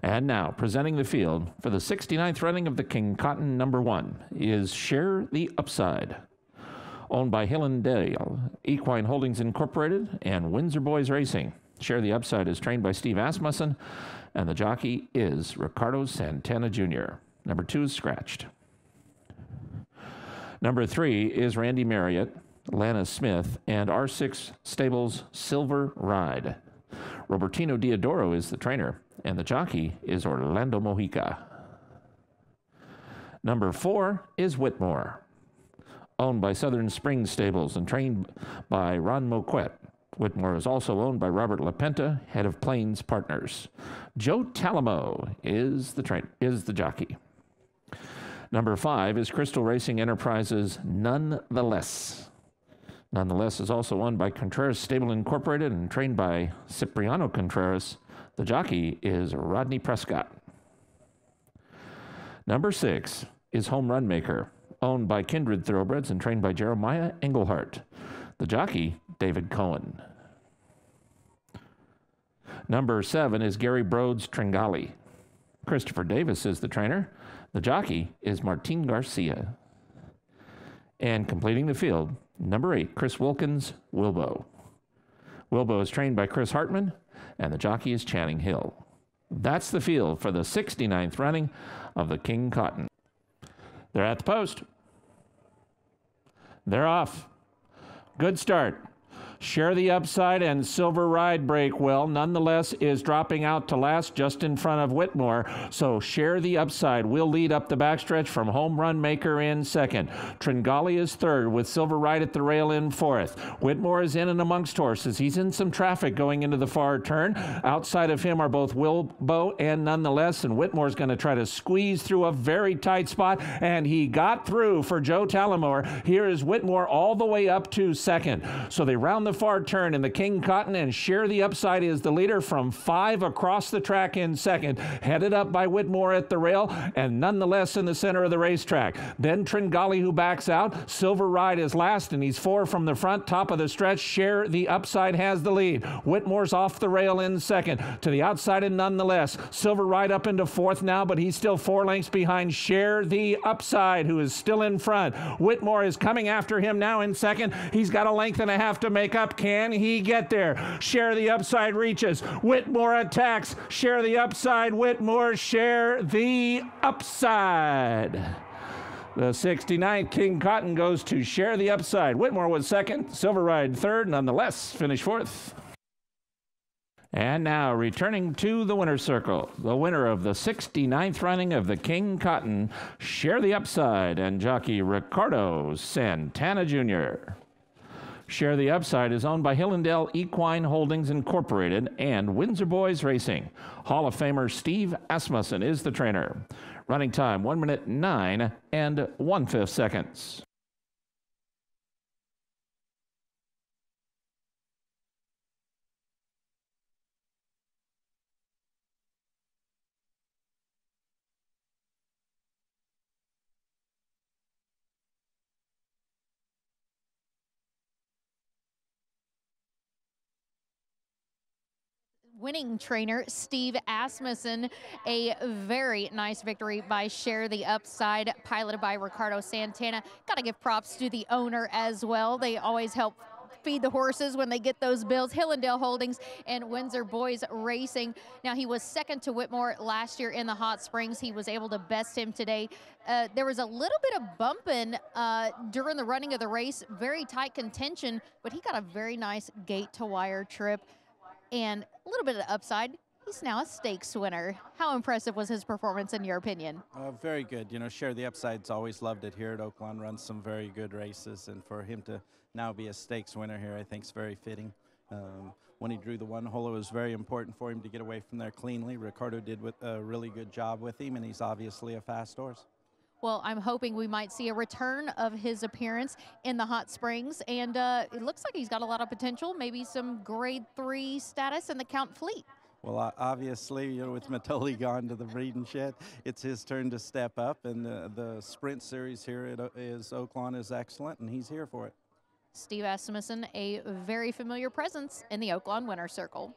And now, presenting the field for the 69th running of the King Cotton number 1 is Share the Upside. Owned by Hillendale, Equine Holdings Incorporated, and Windsor Boys Racing. Share the Upside is trained by Steve Asmussen, and the jockey is Ricardo Santana Jr. Number 2 is scratched. Number 3 is Randy Marriott, Lana Smith, and R6 Stables Silver Ride. Robertino Diodoro is the trainer, and the jockey is Orlando Mojica. Number 4 is Whitmore, owned by Southern Springs Stables and trained by Ron Moquette. Whitmore is also owned by Robert LaPenta, head of Plains Partners. Joe Talamo is the jockey. Number 5 is Crystal Racing Enterprises Nonetheless. Nonetheless is also owned by Contreras Stable Incorporated and trained by Cipriano Contreras. The jockey is Rodney Prescott. Number 6 is Home Run Maker, owned by Kindred Thoroughbreds and trained by Jeremiah Englehart. The jockey, David Cohen. Number 7 is Gary Brode's Tringale. Christopher Davis is the trainer. The jockey is Martin Garcia. And completing the field, number 8, Chris Wilkins, Wilbo. Wilbo is trained by Chris Hartman, and the jockey is Channing Hill. That's the field for the 69th running of the King Cotton. They're at the post. They're off. Good start. Share the Upside and Silver Ride break well. Nonetheless is dropping out to last just in front of Whitmore. So Share the Upside will lead up the backstretch from Home Run Maker in second. Tringale is third with Silver Ride at the rail in fourth. Whitmore is in and amongst horses. He's in some traffic going into the far turn. Outside of him are both Wilbo and Nonetheless, and Whitmore's going to try to squeeze through a very tight spot, and he got through for Joe Talamo. Here is Whitmore all the way up to second. So they round the far turn in the King Cotton, and Share the Upside is the leader from 5 across the track in second, headed up by Whitmore at the rail, and Nonetheless in the center of the racetrack. Then Tringale, who backs out. Silver Ride is last, and he's 4 from the front, top of the stretch. Share the Upside has the lead. Whitmore's off the rail in second. To the outside and Nonetheless. Silver Ride up into fourth now, but he's still 4 lengths behind Share the Upside, who is still in front. Whitmore is coming after him now in second. He's got a length and a half to make up. Can he get there? Share the Upside reaches. Whitmore attacks. Share the Upside. Whitmore. Share the Upside. The 69th King Cotton goes to Share the Upside. Whitmore was second. Silver Ride third. Nonetheless finished fourth. And now, returning to the winner's circle, the winner of the 69th running of the King Cotton, Share the Upside, and jockey Ricardo Santana Jr. Share the Upside is owned by Hillendale Equine Holdings Incorporated and Windsor Boys Racing. Hall of Famer Steve Asmussen is the trainer. Running time 1 minute 9 1/5 seconds. Winning trainer Steve Asmussen. A very nice victory by Share the Upside, piloted by Ricardo Santana. Got to give props to the owner as well. They always help feed the horses when they get those bills. Hillendale Holdings and Windsor Boys Racing. Now, he was second to Whitmore last year in the Hot Springs. He was able to best him today. There was a little bit of bumping during the running of the race. Very tight contention, but he got a very nice gate-to-wire trip. And a little bit of upside. He's now a stakes winner. How impressive was his performance in your opinion? Very good. You know, Share the Upside's always loved it here at Oaklawn, runs some very good races, and for him to now be a stakes winner here, I think is very fitting. When he drew the one hole, it was very important for him to get away from there cleanly. Ricardo did a really good job with him, and he's obviously a fast horse. Well, I'm hoping we might see a return of his appearance in the Hot Springs, and it looks like he's got a lot of potential, maybe some grade 3 status in the Count Fleet. Well, obviously, you know, with Matoli gone to the breeding shed, it's his turn to step up, and the sprint series here at Oaklawn is excellent, and he's here for it. Steve Asmussen, a very familiar presence in the Oaklawn winner's circle.